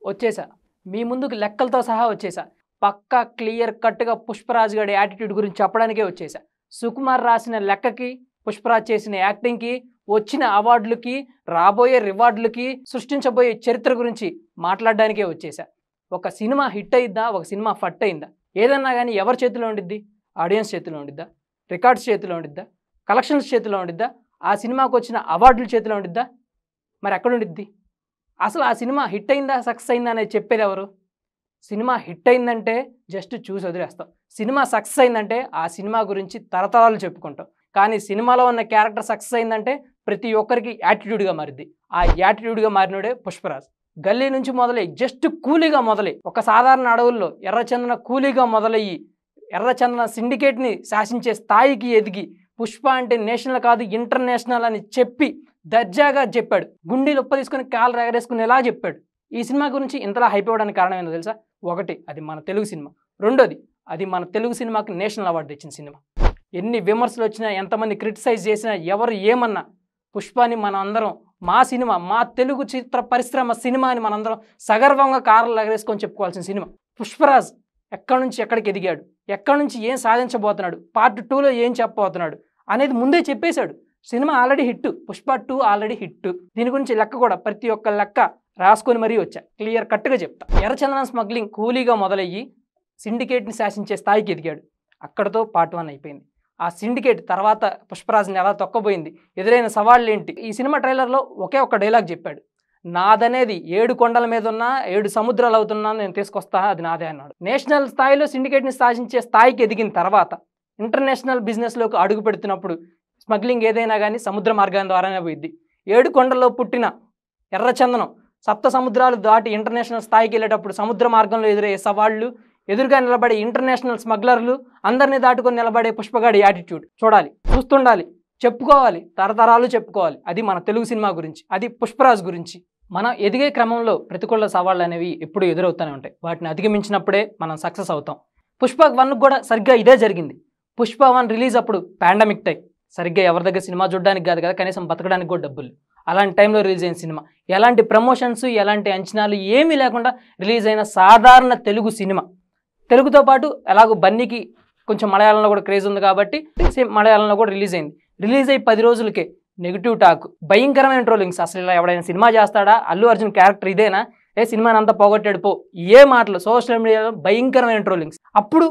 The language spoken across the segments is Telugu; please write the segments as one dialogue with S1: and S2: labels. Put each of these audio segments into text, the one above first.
S1: వచ్చేసా. మీ ముందుకు లెక్కలతో సహా వచ్చేసా. పక్కా క్లియర్ కట్‌గా 'పుష్పరాజ్' గాడి యాటిట్యూడ్ గురించి చెప్పడానికే వచ్చేసా. సుకుమార్ రాసిన లెక్కకి, పుష్పరాజ్ చేసిన యాక్టింగ్‌కి, వచ్చిన అవార్డులకి, రాబోయే రివార్డులకి, సృష్టించబోయే చరిత్ర గురించి మాట్లాడడానికే వచ్చేసా. ఒక సినిమా హిట్ అయ్యిద్దా? ఒక సినిమా ఫట్ అయిందా? ఏదన్నా గానీ ఎవరి చేతిలో ఉండిద్ది? ఆడియన్స్ చేతిలో ఉండిద్దా? రికార్డ్స్ చేతిలో ఉండిద్దా? కలెక్షన్స్ చేతిలో ఉండిద్దా? ఆ సినిమాకొచ్చిన అవార్డుల చేతిలో ఉండిద్దా? మరి ఎక్కడుండిద్ది? అసలు ఆ సినిమా హిట్ అయిందా? సక్సెస్ అయిందా? అనేది చెప్పేదెవరు? సినిమా హిట్ అయిందంటే జస్ట్ చూసి వదిలేస్తాం. సినిమా సక్సెస్ అయిందంటే ఆ సినిమా గురించి తరతరాలు చెప్పుకుంటాం. కానీ సినిమాలో ఉన్న క్యారెక్టర్ సక్సెస్ అయిందంటే ప్రతి ఒక్కరికి యాటిట్యూడ్‌గా మారిద్ది. ఆ యాటిట్యూడ్‌గా మారినోడే 'పుష్పరాజ్'. గల్లీ నుంచి మొదలై జస్ట్ కూలీగా మొదలై ఒక సాధారణ అడవుల్లో ఎర్రచందన కూలీగా మొదలయ్యి ఎర్రచందన సిండికేట్‌ని శాసించే స్థాయికి ఎదిగి 'పుష్ప' అంటే నేషనల్ కాదు ఇంటర్నేషనల్ అని చెప్పి దర్జాగా చెప్పాడు. గుండీలు ఉప్ప తీసుకొని కాళ్ళు ఎగరేసుకునేలా చెప్పాడు. ఈ సినిమా గురించి ఇంతలా హైప్ అవ్వడానికి కారణం ఏందో తెలుసా? ఒకటి, అది మన తెలుగు సినిమా. రెండోది, అది మన తెలుగు సినిమాకి నేషనల్ అవార్డు తెచ్చిన సినిమా. ఎన్ని విమర్శలు వచ్చినా, ఎంతమంది క్రిటిసైజ్ చేసినా, ఎవరు ఏమన్నా 'పుష్పని' మనం అందరం మా సినిమా, మా తెలుగు చిత్ర పరిశ్రమ సినిమా అని మనందరం సగర్వంగా కాళ్ళలో ఎగరేసుకొని చెప్పుకోవాల్సిన సినిమా. 'పుష్పరాజ్' ఎక్కడి నుంచి ఎక్కడికి ఎదిగాడు, ఎక్కడి నుంచి ఏం సాధించబోతున్నాడు, పార్ట్ 2లో ఏం చెప్పబోతున్నాడు అనేది ముందే చెప్పేశాడు. Cinema already hit. 'Pushpa 2' already hit. దీని గురించి లెక్క కూడా ప్రతి ఒక్క లెక్క రాసుకొని మరీ వచ్చా. క్లియర్ కట్‌గా చెప్తా. ఎర్రచందనం స్మగ్లింగ్ కూలీగా మొదలయ్యి సిండికేట్‌ని శాసించే స్థాయికి ఎదిగాడు. అక్కడితో పార్ట్ 1 అయిపోయింది. ఆ సిండికేట్ తర్వాత 'పుష్పరాజ్‌ని' ఎలా తొక్కబోయింది, ఎదురైన సవాళ్ళేంటి? ఈ సినిమా ట్రైలర్‌లో ఒకే ఒక్క డైలాగ్ చెప్పాడు. నాదనేది 7 కొండల మీద ఉన్నా, 7 సముద్రాలు అవుతున్నా నేను తీసుకొస్తా, అది నాదే అన్నాడు. నేషనల్ స్థాయిలో సిండికేట్‌ని శాసించే స్థాయికి ఎదిగిన తర్వాత ఇంటర్నేషనల్ బిజినెస్‌లోకి అడుగు పెడుతున్నప్పుడు స్మగ్లింగ్ ఏదైనా కానీ సముద్ర మార్గం ద్వారానే పోయిద్ది. 7 కొండల్లో పుట్టిన ఎర్రచందనం సప్త సముద్రాలు దాటి ఇంటర్నేషనల్ స్థాయికి వెళ్ళేటప్పుడు సముద్ర మార్గంలో ఎదురయ్యే సవాళ్ళు, ఎదురుగా నిలబడే ఇంటర్నేషనల్ స్మగ్లర్లు, అందరినీ దాటుకొని నిలబడే పుష్పగాడి యాటిట్యూడ్ చూడాలి, చూస్తుండాలి, చెప్పుకోవాలి, తరతరాలు చెప్పుకోవాలి. అది మన తెలుగు సినిమా గురించి, అది 'పుష్పరాజ్' గురించి. మనం ఎదిగే క్రమంలో ప్రతికూల సవాళ్ళు అనేవి ఎప్పుడూ ఎదురవుతూనే ఉంటాయి. వాటిని అధిగమించినప్పుడే మనం సక్సెస్ అవుతాం. 'పుష్ప 1' కూడా సరిగ్గా ఇదే జరిగింది. 'పుష్ప 1' రిలీజ్ అప్పుడు పాండమిక్ టైం. సరిగ్గా ఎవరి దగ్గర సినిమా చూడడానికి కాదు కదా, కనీసం బతకడానికి కూడా డబ్బులు. అలాంటి టైంలో రిలీజ్ అయిన సినిమా. ఎలాంటి ప్రమోషన్స్, ఎలాంటి అంచనాలు ఏమీ లేకుండా రిలీజ్ అయిన సాధారణ తెలుగు సినిమా. తెలుగుతో పాటు ఎలాగో బన్నీకి కొంచెం మలయాళంలో కూడా క్రేజ్ ఉంది కాబట్టి సేమ్ మలయాళంలో కూడా రిలీజ్ అయింది. రిలీజ్ అయ్యి 10 రోజులకే నెగిటివ్ టాక్, భయంకరమైన ట్రోలింగ్స్. అసలు ఇలా ఎవడైనా సినిమా చేస్తాడా? అల్లు అర్జున్ క్యారెక్టర్ ఇదేనా? సినిమాని అంతా పోగొట్టాడు పో, ఏ మాటలు. సోషల్ మీడియాలో భయంకరమైన ట్రోలింగ్స్. అప్పుడు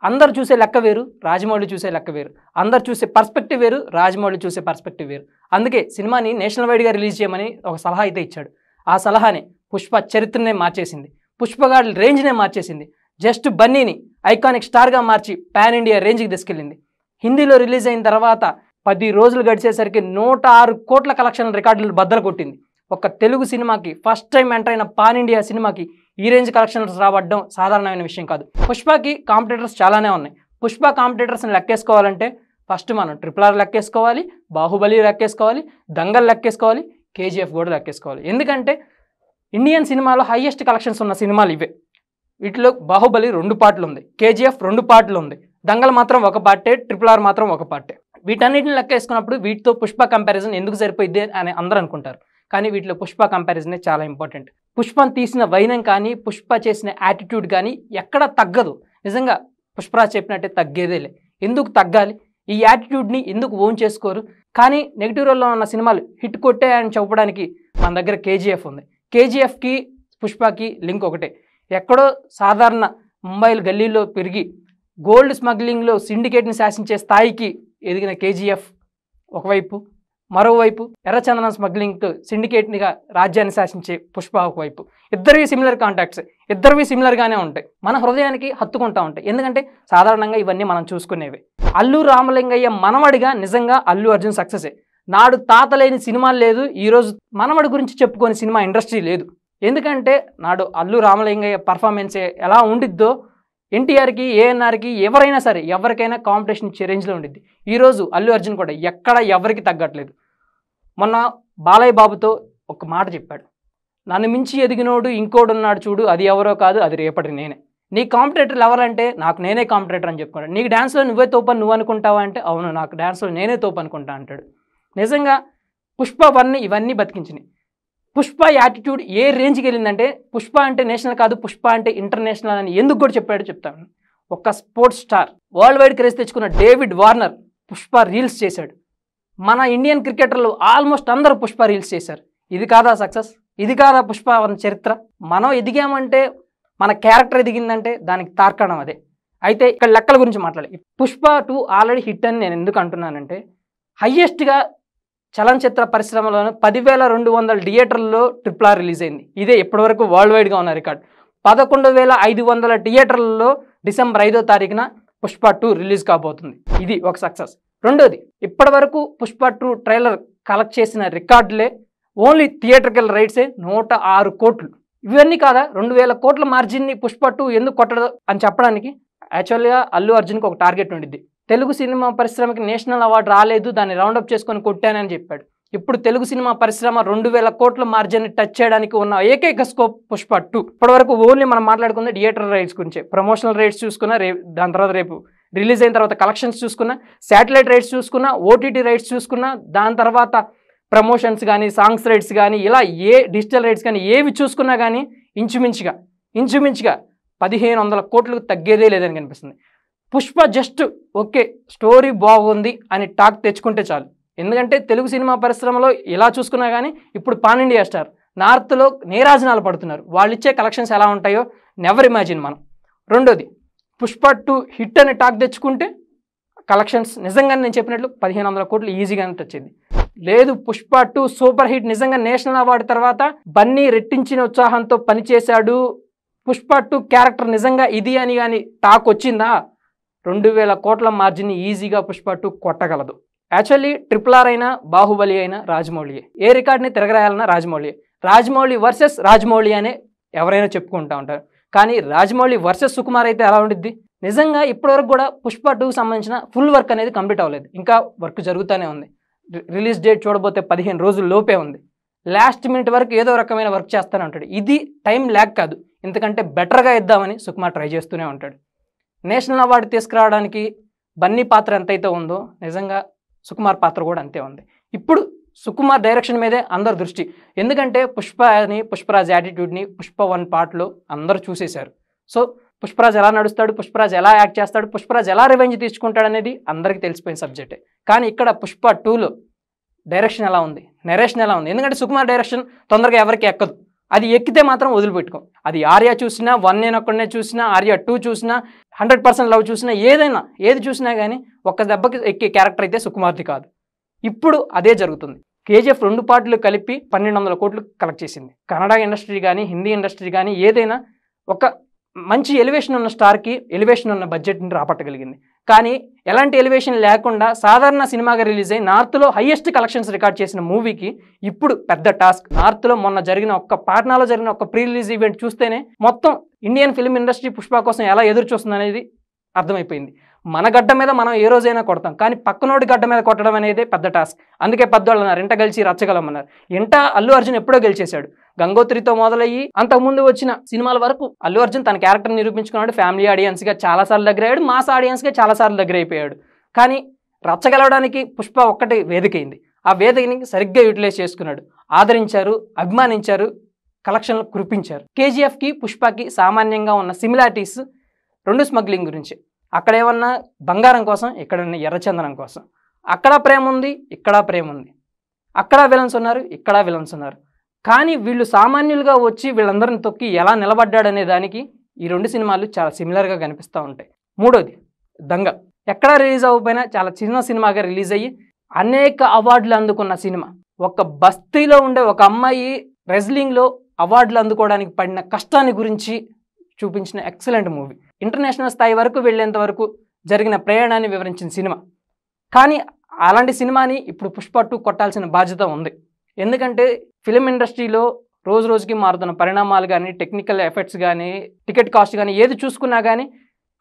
S1: అందరు చూసే లెక్క వేరు, రాజమౌళి చూసే లెక్క వేరు. అందరు చూసే పర్స్పెక్టివ్ వేరు, రాజమౌళి చూసే పర్స్పెక్టివ్ వేరు. అందుకే సినిమాని నేషనల్ వైడ్గా రిలీజ్ చేయమని ఒక సలహా అయితే ఇచ్చాడు. ఆ సలహానే 'పుష్ప' చరిత్రనే మార్చేసింది. 'పుష్పగాడి' రేంజ్నే మార్చేసింది. జస్ట్ బన్నీని ఐకానిక్ స్టార్గా మార్చి పాన్ ఇండియా రేంజ్కి తీసుకెళ్ళింది. హిందీలో రిలీజ్ అయిన తర్వాత 10 రోజులు గడిచేసరికి 106 కోట్ల కలెక్షన్ రికార్డులు బద్దలు కొట్టింది. ఒక తెలుగు సినిమాకి ఫస్ట్ టైం ఎంటర్ అయిన పాన్ ఇండియా సినిమాకి ఈ రేంజ్ కలెక్షన్స్ రావడం సాధారణమైన విషయం కాదు. 'పుష్పకి' కాంపిటేటర్స్ చాలానే ఉన్నాయి. 'పుష్ప' కాంపిటేటర్స్ని లెక్కేసుకోవాలంటే ఫస్ట్ మనం 'RRR' లెక్కేసుకోవాలి, 'బాహుబలి' లెక్కేసుకోవాలి, 'దంగల్' లెక్కేసుకోవాలి, 'KGF' కూడా లెక్కేసుకోవాలి. ఎందుకంటే ఇండియన్ సినిమాలో హైయెస్ట్ కలెక్షన్స్ ఉన్న సినిమాలు ఇవే. వీటిలో 'బాహుబలి' 2 పార్ట్లు ఉంది, 'KGF' 2 పార్ట్లు ఉంది, 'దంగల్' మాత్రం ఒక పార్టే, 'RRR' మాత్రం ఒక పార్టే. వీటన్నిటిని లెక్కేసుకున్నప్పుడు వీటితో 'పుష్ప' కంపారిజన్ ఎందుకు సరిపోయిద్ది అని అందరూ అనుకుంటారు. కానీ వీటిలో 'పుష్ప' కంపారిజనే చాలా ఇంపార్టెంట్. 'పుష్పని' తీసిన వైనం కానీ, 'పుష్ప' చేసిన యాటిట్యూడ్ కానీ ఎక్కడ తగ్గదు. నిజంగా 'పుష్పరాజ్' చెప్పినట్టే తగ్గేదేలే. ఎందుకు తగ్గాలి? ఈ యాటిట్యూడ్ని ఎందుకు ఓన్ చేసుకోరు? కానీ నెగిటివ్ రోల్లో ఉన్న సినిమాలు హిట్ కొట్టాయని చెప్పడానికి మన దగ్గర 'KGF' ఉంది. 'KGF'కి 'పుష్పకి' లింక్ ఒకటే. ఎక్కడో సాధారణ ముంబైలో గల్లీలో పెరిగి గోల్డ్ స్మగ్లింగ్లో సిండికేట్ని శాసించే స్థాయికి ఎదిగిన 'KGF' ఒకవైపు, మరోవైపు ఎర్రచందనం స్మగ్లింగ్ సిండికేట్నిగా రాజ్యాన్ని శాసించే 'పుష్ప' ఒకవైపు. ఇద్దరివి సిమిలర్ కాంటాక్ట్స్, ఇద్దరివి సిమిలర్గానే ఉంటాయి. మన హృదయానికి హత్తుకుంటూ ఉంటాయి. ఎందుకంటే సాధారణంగా ఇవన్నీ మనం చూసుకునేవి. అల్లు రామలింగయ్య మనవడిగా నిజంగా అల్లు అర్జున్ సక్సెసే. నాడు తాత లేని సినిమాలు లేదు, ఈరోజు మనవడి గురించి చెప్పుకొని సినిమా ఇండస్ట్రీ లేదు. ఎందుకంటే నాడు అల్లు రామలింగయ్య పర్ఫార్మెన్స్ ఎలా ఉండిద్దో ఎన్టీఆర్కి, ఏఎన్ఆర్కి ఎవరైనా సరే ఎవరికైనా కాంపిటీషన్ ఇచ్చే రేంజ్లో ఉండిద్ది. ఈరోజు అల్లు అర్జున్ కూడా ఎక్కడ ఎవరికి తగ్గట్లేదు. మొన్న బాలయ్య బాబుతో ఒక మాట చెప్పాడు, నన్ను మించి ఎదిగినోడు ఇంకోడున్నాడు చూడు, అది ఎవరో కాదు, అది రేపటి నేనే. నీ కాంపిటేటర్లు ఎవరంటే నాకు నేనే కాంపిటేటర్ అని చెప్పుకున్నాడు. నీకు డ్యాన్స్లో నువ్వే తోపని నువ్వు అనుకుంటావా అంటే అవును, నాకు డ్యాన్స్లో నేనే తోపు అనుకుంటా అంటాడు. నిజంగా 'పుష్ప 1' ఇవన్నీ బతికించినాయి. పుష్ప యాటిట్యూడ్ ఏ రేంజ్కి వెళ్ళిందంటే పుష్ప అంటే నేషనల్ కాదు, పుష్ప అంటే ఇంటర్నేషనల్ అని ఎందుకు కూడా చెప్పాడో చెప్తాను. ఒక sports star world wide craze తెచ్చుకున్న డేవిడ్ వార్నర్ పుష్ప రీల్స్ చేశాడు. మన ఇండియన్ క్రికెటర్లు ఆల్మోస్ట్ అందరూ పుష్ప రీల్స్ చేశారు. ఇది కాదా సక్సెస్? ఇది కాదా పుష్ప చరిత్ర? మనం ఎదిగామంటే, మన క్యారెక్టర్ ఎదిగిందంటే దానికి తార్కాణం అదే. అయితే ఇక్కడ లెక్కల గురించి మాట్లాడాలి. పుష్ప 2 ఆల్రెడీ హిట్ అని నేను ఎందుకు అంటున్నానంటే, హయ్యెస్ట్గా చలనచిత్ర పరిశ్రమలోనే 10,200 థియేటర్లలో RRR రిలీజ్ అయింది. ఇదే ఇప్పటివరకు వరల్డ్ వైడ్గా ఉన్న రికార్డ్. 11,500 థియేటర్లలో డిసెంబర్ 5వ తారీఖున పుష్ప 2 రిలీజ్ కాబోతుంది. ఇది ఒక సక్సెస్. రెండోది, ఇప్పటి వరకు పుష్ప 2 ట్రైలర్ కలెక్ట్ చేసిన రికార్డులే ఓన్లీ థియేటర్కల్ రైట్సే 106 కోట్లు. ఇవన్నీ కాదా 2,000 కోట్ల మార్జిన్ని పుష్ప 2 ఎందుకు కొట్టదు అని చెప్పడానికి యాక్చువల్గా అల్లు అర్జున్కి ఒక టార్గెట్ ఉండిద్ది. తెలుగు సినిమా పరిశ్రమకి నేషనల్ అవార్డు రాలేదు, దాన్ని రౌండప్ చేసుకొని కొట్టానని చెప్పాడు. ఇప్పుడు తెలుగు సినిమా పరిశ్రమ 2,000 కోట్ల మార్జిన్ని టచ్ చేయడానికి ఉన్న ఏకైక స్కోప్ పుష్ప 2. ఇప్పటివరకు ఓన్లీ మనం మాట్లాడుకుంది థియేటర్ రైట్స్ గురించే. ప్రమోషనల్ రైట్స్ చూసుకున్నా, దాని తర్వాత రేపు రిలీజ్ అయిన తర్వాత కలెక్షన్స్ చూసుకున్నా, శాటిలైట్ రైట్స్ చూసుకున్నా, ఓటీటీ రైట్స్ చూసుకున్నా, దాని తర్వాత ప్రమోషన్స్ కానీ, సాంగ్స్ రైట్స్ కానీ, ఇలా ఏ డిజిటల్ రైట్స్ కానీ ఏవి చూసుకున్నా కానీ ఇంచుమించుగా 1,500 కోట్లకు తగ్గేదే లేదని కనిపిస్తుంది. పుష్ప జస్ట్ ఓకే స్టోరీ బాగుంది అని టాక్ తెచ్చుకుంటే చాలు. ఎందుకంటే తెలుగు సినిమా పరిశ్రమలో ఇలా చూసుకున్నా కానీ ఇప్పుడు పాన్ ఇండియా స్టార్ నార్త్లో నీరాజనాలు పడుతున్నారు. వాళ్ళు ఇచ్చే కలెక్షన్స్ ఎలా ఉంటాయో నెవర్ ఇమాజిన్ మనం. రెండోది, పుష్ప 2 హిట్ అని టాక్ తెచ్చుకుంటే కలెక్షన్స్ నిజంగానే నేను చెప్పినట్లు 1,500 కోట్లు ఈజీగానే తెచ్చింది. లేదు పుష్ప 2 సూపర్ హిట్, నిజంగా నేషనల్ అవార్డు తర్వాత బన్నీ రెట్టించిన ఉత్సాహంతో పనిచేశాడు, పుష్ప 2 క్యారెక్టర్ నిజంగా ఇది అని కానీ టాక్ వచ్చిందా 2,000 కోట్ల మార్జిన్ని ఈజీగా పుష్ప 2 కొట్టగలదు. యాక్చువల్లీ RRR అయినా, బాహుబలి అయినా రాజమౌళియే. ఏ రికార్డ్ని తిరగరాయాలన్నా రాజమౌళియే. రాజమౌళి వర్సెస్ రాజమౌళి అనే ఎవరైనా చెప్పుకుంటూ ఉంటారు. కానీ రాజమౌళి వర్సెస్ సుకుమార్ అయితే ఎలా ఉండిద్ది? నిజంగా ఇప్పటివరకు కూడా పుష్ప 2కి సంబంధించిన ఫుల్ వర్క్ అనేది కంప్లీట్ అవ్వలేదు, ఇంకా వర్క్ జరుగుతూనే ఉంది. రిలీజ్ డేట్ చూడబోతే 15 రోజుల లోపే ఉంది. లాస్ట్ మినిట్ వరకు ఏదో రకమైన వర్క్ చేస్తూనే ఉంటాడు. ఇది టైం ల్యాగ్ కాదు, ఎందుకంటే బెటర్గా ఇద్దామని సుకుమార్ ట్రై చేస్తూనే ఉంటాడు. నేషనల్ అవార్డు తీసుకురావడానికి బన్నీ పాత్ర ఎంతైతే ఉందో నిజంగా సుకుమార్ పాత్ర కూడా అంతే ఉంది. ఇప్పుడు సుకుమార్ డైరెక్షన్ మీదే అందరు దృష్టి. ఎందుకంటే పుష్పని, పుష్పరాజ్ యాటిట్యూడ్ని పుష్ప 1 పార్ట్లో అందరూ చూసేశారు. సో పుష్పరాజ్ ఎలా నడుస్తాడు, పుష్పరాజ్ ఎలా యాక్ట్ చేస్తాడు, పుష్పరాజ్ ఎలా రివెంజ్ తీసుకుంటాడు అనేది అందరికీ తెలిసిపోయిన సబ్జెక్టే. కానీ ఇక్కడ పుష్ప 2లో డైరెక్షన్ ఎలా ఉంది, నెరేషన్ ఎలా ఉంది? ఎందుకంటే సుకుమార్ డైరెక్షన్ తొందరగా ఎవరికి ఎక్కదు. అది ఎక్కితే మాత్రం వదిలిపెట్టుకో. అది ఆర్య చూసినా, 1 నేను ఒక్కడనే చూసినా, ఆర్య 2 చూసినా, 100% లవ్ చూసినా, ఏది చూసినా కానీ ఒక్క దెబ్బకి ఎక్కే క్యారెక్టర్ అయితే సుకుమార్ది కాదు. ఇప్పుడు అదే జరుగుతుంది. KGF 2 పార్ట్లు కలిపి 1,200 కోట్లు కలెక్ట్ చేసింది. కన్నడ ఇండస్ట్రీ కానీ, హిందీ ఇండస్ట్రీ కానీ ఏదైనా ఒక మంచి ఎలివేషన్ ఉన్న స్టార్కి ఎలివేషన్ ఉన్న బడ్జెట్ని రాపట్టగలిగింది. కానీ ఎలాంటి ఎలివేషన్ లేకుండా సాధారణ సినిమాగా రిలీజ్ అయ్యి నార్త్లో హైయెస్ట్ కలెక్షన్స్ రికార్డ్ చేసిన మూవీకి ఇప్పుడు పెద్ద టాస్క్. నార్త్లో మొన్న జరిగిన పాట్నాలో జరిగిన ప్రీ రిలీజ్ ఈవెంట్ చూస్తేనే మొత్తం ఇండియన్ ఫిల్మ్ ఇండస్ట్రీ పుష్ప కోసం ఎలా ఎదురు చూస్తుంది అనేది అర్థమైపోయింది. మన గడ్డ మీద మనం ఏ రోజైనా కొడతాం, కానీ పక్కనోడి గడ్డ మీద కొట్టడం అనేది పెద్ద టాస్క్. అందుకే పెద్దవాళ్ళు అన్నారు ఇంట గెలిచి రచ్చగలమన్నారు. ఇంట అల్లు అర్జున్ ఎప్పుడో గెలిచేశాడు. గంగోత్రితో మొదలయ్యి అంతకుముందు వచ్చిన సినిమాల వరకు అల్లు అర్జున్ తన క్యారెక్టర్ నిరూపించుకున్నాడు. ఫ్యామిలీ ఆడియన్స్గా చాలాసార్లు దగ్గర అయ్యాడు, మాస్ ఆడియన్స్గా చాలాసార్లు దగ్గర అయిపోయాడు. కానీ రచ్చగలవడానికి పుష్ప ఒక్కటి వేదికైంది. ఆ వేదికని సరిగ్గా యూటిలైజ్ చేసుకున్నాడు. ఆదరించారు, అభిమానించారు, కలెక్షన్లు కురిపించారు. KGFకి పుష్పకి సామాన్యంగా ఉన్న సిమిలారిటీస్ 2 స్మగ్లింగ్ గురించి. అక్కడ ఏమన్నా బంగారం కోసం, ఇక్కడ ఎర్రచందనం కోసం. అక్కడ ప్రేమ ఉంది, ఇక్కడ ప్రేమ ఉంది. అక్కడ విలన్స్ ఉన్నారు, ఇక్కడ విలన్స్ ఉన్నారు. కానీ వీళ్ళు సామాన్యులుగా వచ్చి వీళ్ళందరిని తొక్కి ఎలా నిలబడ్డాడనే దానికి ఈ 2 సినిమాలు చాలా సిమిలర్గా కనిపిస్తూ ఉంటాయి. మూడోది దంగ. ఎక్కడా రిలీజ్ అవ్వకపోయినా చాలా చిన్న సినిమాగా రిలీజ్ అయ్యి అనేక అవార్డులు అందుకున్న సినిమా. ఒక బస్తీలో ఉండే ఒక అమ్మాయి రెజ్లింగ్లో అవార్డులు అందుకోవడానికి పడిన కష్టాన్ని గురించి చూపించిన ఎక్సలెంట్ మూవీ. ఇంటర్నేషనల్ స్థాయి వరకు వెళ్ళేంత వరకు జరిగిన ప్రయాణాన్ని వివరించిన సినిమా. కానీ అలాంటి సినిమాని ఇప్పుడు పుష్ప 2 కొట్టాల్సిన బాధ్యత ఉంది. ఎందుకంటే ఫిలిం ఇండస్ట్రీలో రోజు రోజుకి మారుతున్న పరిణామాలు కానీ, టెక్నికల్ ఎఫెక్ట్స్ కానీ, టికెట్ కాస్ట్ కానీ ఏది చూసుకున్నా కానీ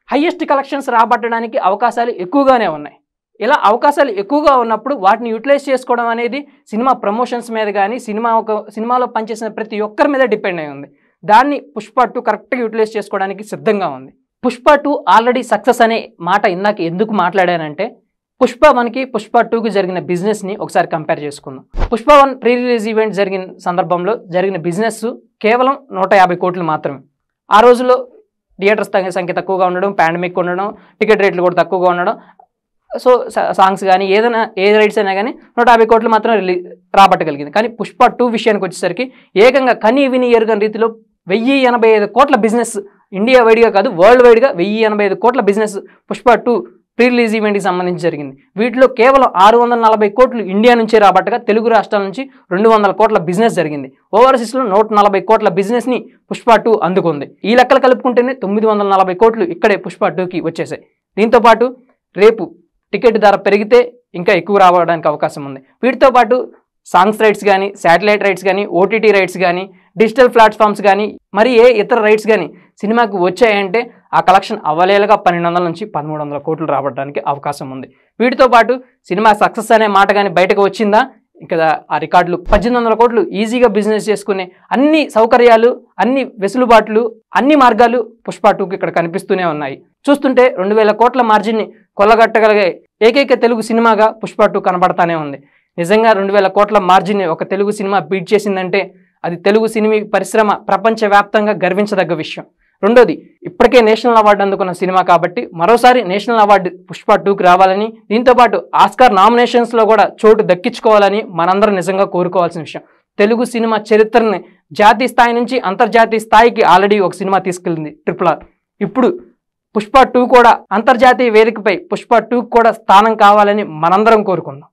S1: హయ్యెస్ట్ కలెక్షన్స్ రాబట్టడానికి అవకాశాలు ఎక్కువగానే ఉన్నాయి. ఇలా అవకాశాలు ఎక్కువగా ఉన్నప్పుడు వాటిని యూటిలైజ్ చేసుకోవడం అనేది సినిమా ప్రమోషన్స్ మీద కానీ, సినిమాలో పనిచేసిన ప్రతి ఒక్కరి మీద డిపెండ్ అయి ఉంది. దాన్ని పుష్ప 2 కరెక్ట్గా యూటిలైజ్ చేసుకోవడానికి సిద్ధంగా ఉంది. పుష్ప 2 ఆల్రెడీ సక్సెస్ అనే మాట ఇందాక ఎందుకు మాట్లాడానంటే పుష్ప 1కి పుష్ప 2కి జరిగిన బిజినెస్ని ఒకసారి కంపేర్ చేసుకుందాం. పుష్ప 1 ప్రీ రిలీజ్ ఈవెంట్ జరిగిన సందర్భంలో జరిగిన బిజినెస్ కేవలం 150 కోట్లు మాత్రమే. ఆ రోజుల్లో థియేటర్స్ సంఖ్య తక్కువగా ఉండడం, పాండమిక్ ఉండడం, టికెట్ రేట్లు కూడా తక్కువగా ఉండడం, సో సాంగ్స్ కానీ ఏదైనా ఏ రైట్స్ అయినా కానీ 150 కోట్లు మాత్రం రాబట్టగలిగింది. కానీ పుష్ప 2 విషయానికి వచ్చేసరికి ఏకంగా కనీ విని ఎరుగని రీతిలో 1085 కోట్ల బిజినెస్, ఇండియా వైడ్గా కాదు వరల్డ్ వైడ్గా 1085 కోట్ల బిజినెస్ పుష్ప 2 ప్రీ రిలీజ్ ఈవెంట్కి సంబంధించి జరిగింది. వీటిలో కేవలం 640 కోట్లు ఇండియా నుంచే రాబట్టగా తెలుగు రాష్ట్రాల నుంచి 200 కోట్ల బిజినెస్ జరిగింది. ఓవర్సీస్లో 140 కోట్ల బిజినెస్ని పుష్ప 2 అందుకుంది. ఈ లెక్కలు కలుపుకుంటేనే 940 కోట్లు ఇక్కడే పుష్ప 2కి వచ్చేసాయి. దీంతోపాటు రేపు టికెట్ ధర పెరిగితే ఇంకా ఎక్కువ రావడానికి అవకాశం ఉంది. వీటితో పాటు సాంగ్స్ రైట్స్ కానీ, శాటిలైట్ రైట్స్ కానీ, ఓటీటీ రైట్స్ కానీ, డిజిటల్ ప్లాట్ఫామ్స్ కానీ, మరి ఏ ఇతర రైట్స్ కానీ సినిమాకి వచ్చాయంటే ఆ కలెక్షన్ అవలేలుగా 1200 నుంచి 1300 కోట్లు రావడానికి అవకాశం ఉంది. వీటితో పాటు సినిమా సక్సెస్ అనే మాట కానీ బయటకు వచ్చిందా, ఇంకా ఆ రికార్డులు 1800 కోట్లు ఈజీగా బిజినెస్ చేసుకునే అన్ని సౌకర్యాలు, అన్ని వెసులుబాట్లు, అన్ని మార్గాలు పుష్ప 2కి ఇక్కడ కనిపిస్తూనే ఉన్నాయి. చూస్తుంటే 2000 కోట్ల మార్జిన్ని కొల్లగట్టగలిగే ఏకైక తెలుగు సినిమాగా పుష్ప 2 కనబడతానే ఉంది. నిజంగా 2000 కోట్ల మార్జిన్ని ఒక తెలుగు సినిమా బీట్ చేసిందంటే అది తెలుగు సినిమా పరిశ్రమ ప్రపంచవ్యాప్తంగా గర్వించదగ్గ విషయం. రెండోది, ఇప్పటికే నేషనల్ అవార్డు అందుకున్న సినిమా కాబట్టి మరోసారి నేషనల్ అవార్డు పుష్ప 2కి రావాలని, దీంతోపాటు ఆస్కార్ నామినేషన్స్లో కూడా చోటు దక్కించుకోవాలని మనందరం నిజంగా కోరుకోవాల్సిన విషయం. తెలుగు సినిమా చరిత్రని జాతీయ స్థాయి నుంచి అంతర్జాతీయ స్థాయికి ఆల్రెడీ ఒక సినిమా తీసుకెళ్ళింది RRR. ఇప్పుడు పుష్ప 2 కూడా అంతర్జాతీయ వేదికపై పుష్ప 2 కూడా స్థానం కావాలని మనందరం కోరుకుందాం.